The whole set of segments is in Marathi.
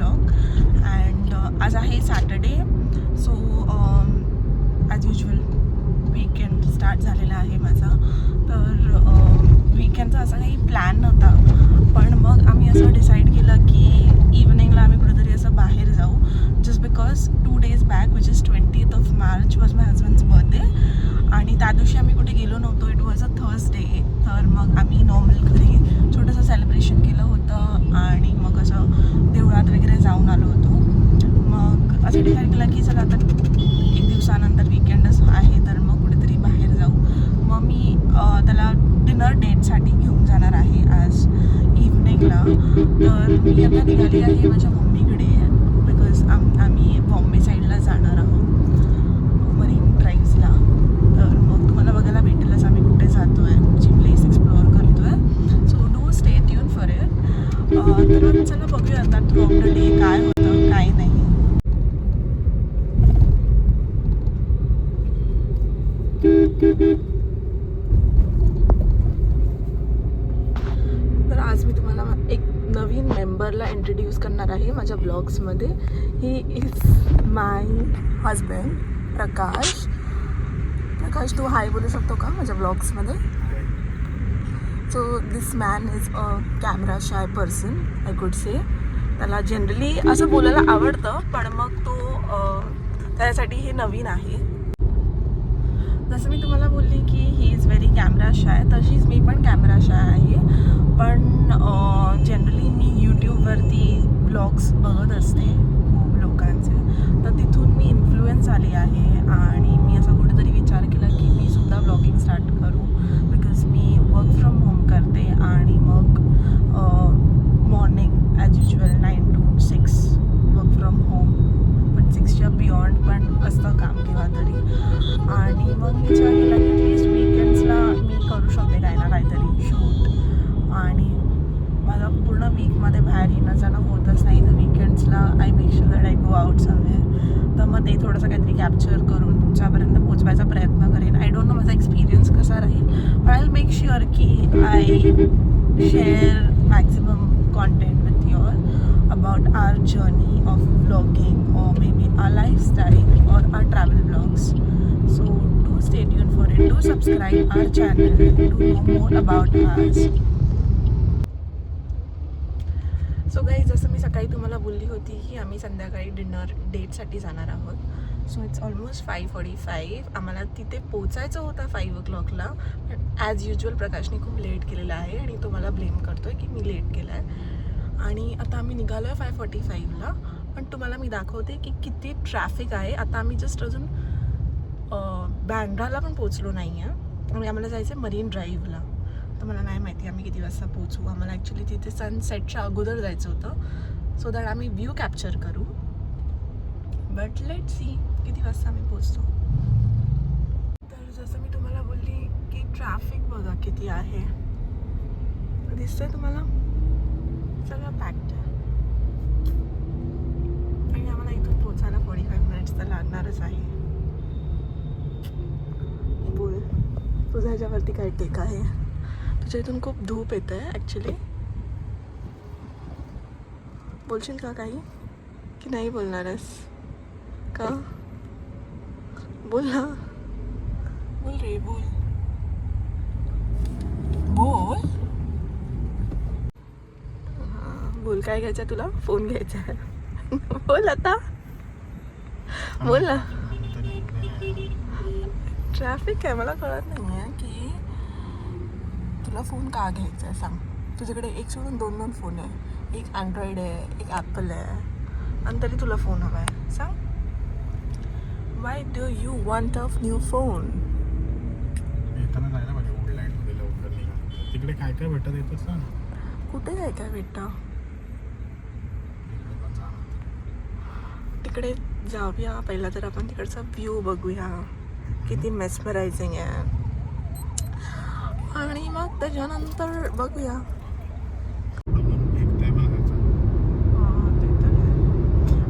व्लॉग. अँड आज आहे Saturday, so as usual weekend start झालेला आहे माझा. तर वीकेंडचा असा काही प्लॅन नव्हता, पण मग आम्ही असं डिसाईड केलं की इव्हनिंगला आम्ही कुठेतरी असं बाहेर जाऊ. Just because 2 days back which is 20th March was my husband's birthday, आणि त्या दिवशी आम्ही कुठे गेलो नव्हतो. It was a Thursday. तर मग आम्ही नॉर्मल घरी छोटंसं सेलिब्रेशन केलं होतं आणि मग असं देवळात वगैरे जाऊन आलो होतो. मग असं डिसाईड केलं की चला आता 1 दिवसानंतर वीकेंडच आहे, तर मग कुठेतरी बाहेर जाऊ. मग मी त्याला डिनर डेटसाठी घेऊन जाणार आहे आज इव्हनिंगला. तर मी आता निघाली आहे माझ्या मम्मीकडे, बिकॉज आम्ही बॉम्बे साईडला जाणार आहोत मरीन ड्राईव्हला. तर मग तुम्हाला बघायला भेटेलच आम्ही कुठे जातो आहे, जी प्लेस एक्सप्लोअर करतो आहे. So do stay tune for it. तर चला बघूया आता थ्रू ऑफ द डे काय होतं काय नाही. तर आज मी तुम्हाला एक नवीन मेंबरला इंट्रोड्यूस करणार आहे माझ्या ब्लॉग्समध्ये. ही इज माय हजबंड प्रकाश. प्रकाश, तू हाय बोलू शकतो का माझ्या ब्लॉग्समध्ये? So this man is a camera shy person, I could say. त्याला जनरली असं बोलायला आवडतं, पण मग तो त्यासाठी हे नवीन आहे. जसं मी तुम्हाला बोलली की he is very camera shy, तशीच मी पण कॅमेरा शाय आहे. पण जनरली मी यूट्यूबवरती ब्लॉग्स बघत असते खूप लोकांचे, तर तिथून मी इन्फ्लुएन्स आली आहे आणि मी असं कुठेतरी विचार केला की मी सुद्धा ब्लॉगिंग स्टार्ट करू. Because me work from home करते आणि मग morning as usual 9 to 6 work from home, पण 6च्या बियॉन्ड पण असतं काम केव्हा तरी. आणि मग विचार केला की ॲटलिस्ट वीकेंड्सला मी करू शकते काही ना काहीतरी शूट. आणि मला पूर्ण वीकमध्ये बाहेर येणं जाणं होतच नाही, तर वीकेंड्सला I make sure that I go out somewhere. तर मग ते थोडंसं काहीतरी कॅप्चर करून तुमच्यापर्यंत पोचवायचा प्रयत्न करेन. आय डोंट नो माझा एक्सपिरियन्स कसा राहील, पण आय विल मेक शुअर की I share maximum content with your about our journey of vlogging, or maybe our lifestyle or our travel vlogs. So do stay tuned for it. Do subscribe our channel to know more about us. So guys, जसं मी सकाळी तुम्हाला बोलली होती की आम्ही संध्याकाळी डिनर डेटसाठी जाणार आहोत. So it's almost 5:45. आम्हाला तिथे पोचायचं होतं 5 o'clockला, पण ॲज युजल प्रकाशने खूप लेट केलेला आहे आणि तो मला ब्लेम करतो आहे की मी लेट केला आहे. आणि आता आम्ही निघालो आहे 5:45ला, पण तुम्हाला मी दाखवते की किती ट्रॅफिक आहे. आता आम्ही जस्ट अजून बँड्राला पण पोचलो नाही आहे आणि आम्हाला जायचं आहे मरीन ड्राईव्हला. तर मला नाही माहिती आम्ही किती वाजता पोचू. आम्हाला ॲक्च्युली तिथे सनसेटच्या अगोदर जायचं होतं, सो दॅट आम्ही व्ह्यू कॅप्चर करू. बट लेट सी किती वाजता आम्ही पोचतो. तर जसं मी तुम्हाला बोलली की ट्रॅफिक बघा किती आहे, दिसतंय तुम्हाला? सगळं पॅक्ड आहे आणि आम्हाला इथून पोचायला 45 मिनिट्स तर लागणारच आहे. बोल, तुझ्या ह्याच्यावरती काय टेक आहे? तुझ्या इथून खूप धूप येत आहे ॲक्च्युली. बोलशील का काही की नाही बोलणारच का? बोल ना, बोल रे, बोल बोल. बोल, काय घ्यायचं आहे तुला? फोन घ्यायचा आहे. बोल आता, बोल ना. ट्रॅफिक आहे, मला कळत नाही आहे की तुला फोन का घ्यायचा आहे सांग. तुझ्याकडे एक सोडून 2 फोन आहे, एक अँड्रॉइड आहे, एक ॲपल आहे, आणि तरी तुला फोन हवा आहे. सांग, why do you want a new phone? येताना जायला पाहिजे वुडलँडमध्ये लवकर निघा. तिकडे काय काय भेटत येतच ना. कुठे काय काय भेटतं? तिकडे जाऊया पहिला, तर आपण तिकडचा व्ह्यू बघूया किती मेस्मरायझिंग आहे, आणि मग त्याच्यानंतर बघूया.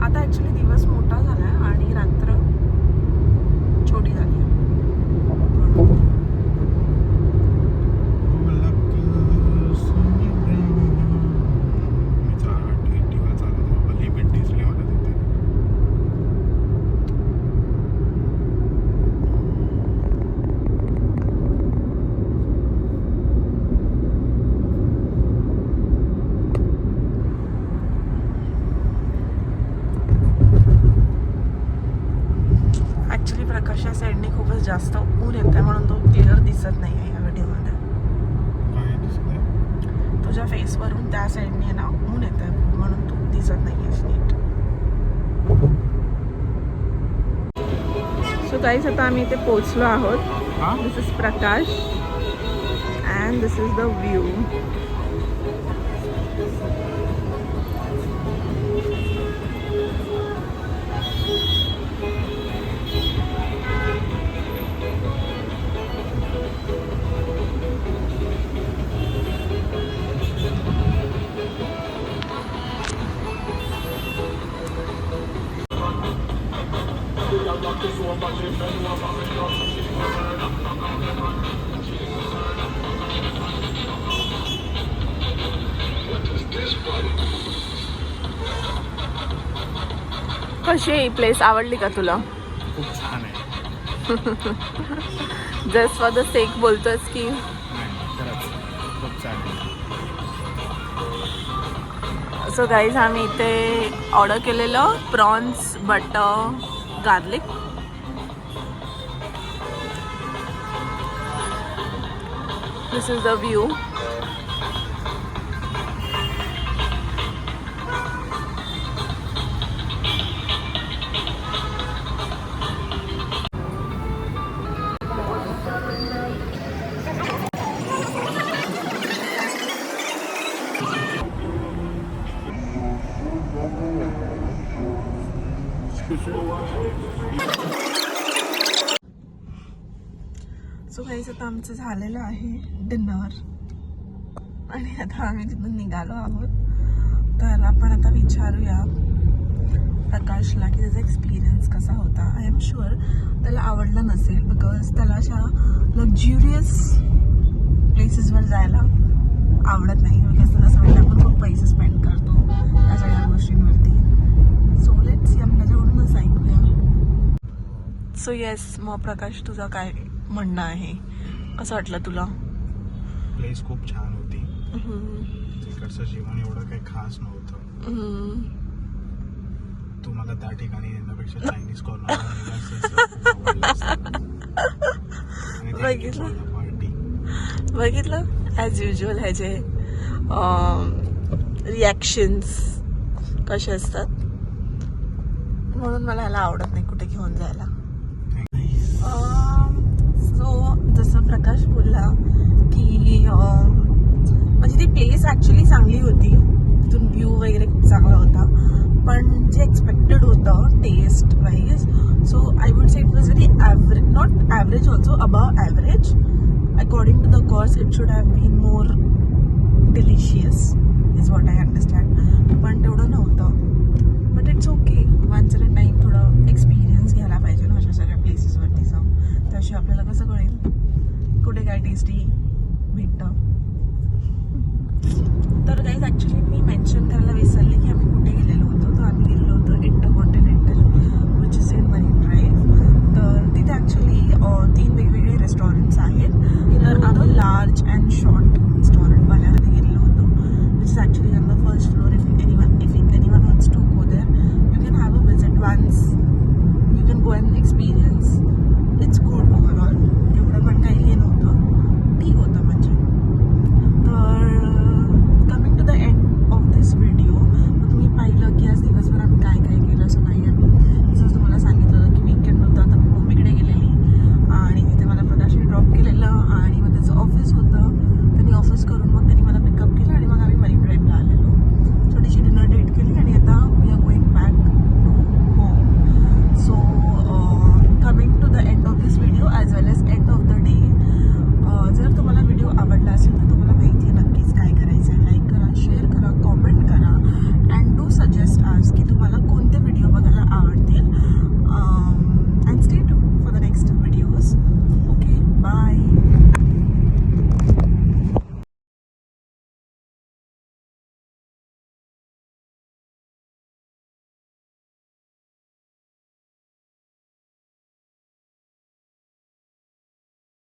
आता ॲक्च्युली दिवस मोठा झाला आहे आणि रात्र छोटी झाली आहे. मी 8:20 चालू लिमिट दिसत नाही आहे या व्हिडिओमध्ये. काय दिसत आहे? तुझ्या फेसवरून त्या साईडने ना ऊन येत आहे म्हणून तू दिसत नाही आहेस नीट. सो गाईज आता आम्ही इथे पोचलो आहोत. हा this is Prakash and this is the view. कशी आहे ही प्लेस? आवडली का तुला? खूप छान आहे. जस्ट फॉर द सेक बोलतोस की? नाही खरंच खूप छान आहे. सो गाईज आम्ही इथे ऑर्डर केलेलं prawns butter garlic. This is the view. So guys आता आमचं झालेलं आहे डिनर आणि आता आम्ही तिथून निघालो आहोत. तर आपण आता विचारूया प्रकाशला की त्याचा एक्सपिरियन्स कसा होता. आय एम शुअर त्याला आवडलं नसेल बिकॉज त्याला अशा लक्झुरियस प्लेसेसवर जायला आवडत नाही. बिकॉज त्याला असं वाटतं आपण खूप पैसे स्पेंड करतो या सगळ्या गोष्टींवरती. सो लेट्स सी, आपण त्याच्याकडूनच ऐकूया. सो येस, मग प्रकाश तुझं काय म्हणणं आहे? कसं वाटलं तुला? प्लेस खूप छान होती. तिकडचं जेवण एवढं काही खास नव्हतं. तू मला त्या ठिकाणी येण्यापेक्षा चायनीज कॉर्नर बघितलं ॲज युजल ह्याचे रिॲक्शन्स कसे असतात. म्हणून मला ह्याला आवडत नाही कुठे घेऊन जायला. सो जसं प्रकाश बोलला की म्हणजे ती प्लेस ॲक्च्युली चांगली होती. तिथून व्ह्यू वगैरे खूप चांगला होता. पण जे एक्सपेक्टेड होतं taste wise, so I would say it was very average, not average also, above average. According to the cost it should have been more delicious is what I understand. पण तेवढं नव्हतं. But it's okay, once in a time थोडं एक्सपिरियन्स घ्यायला पाहिजे ना अशा सगळ्या प्लेसेसवरती जाऊन. त्याशिवाय आपल्याला कसं कळेल कुठे काय टेस्टी भेटतं. तर गाईज ॲक्च्युली मी मेन्शन करायला विसरले की आम्ही कुठे गेलेलो होतो. तर आम्ही गेलेलो होतो intercontinental which is in marine drive. तर तिथे ॲक्च्युली 3 वेगवेगळे रेस्टॉरंट्स आहेत. तर आम्ही लार्ज अँड शॉर्ट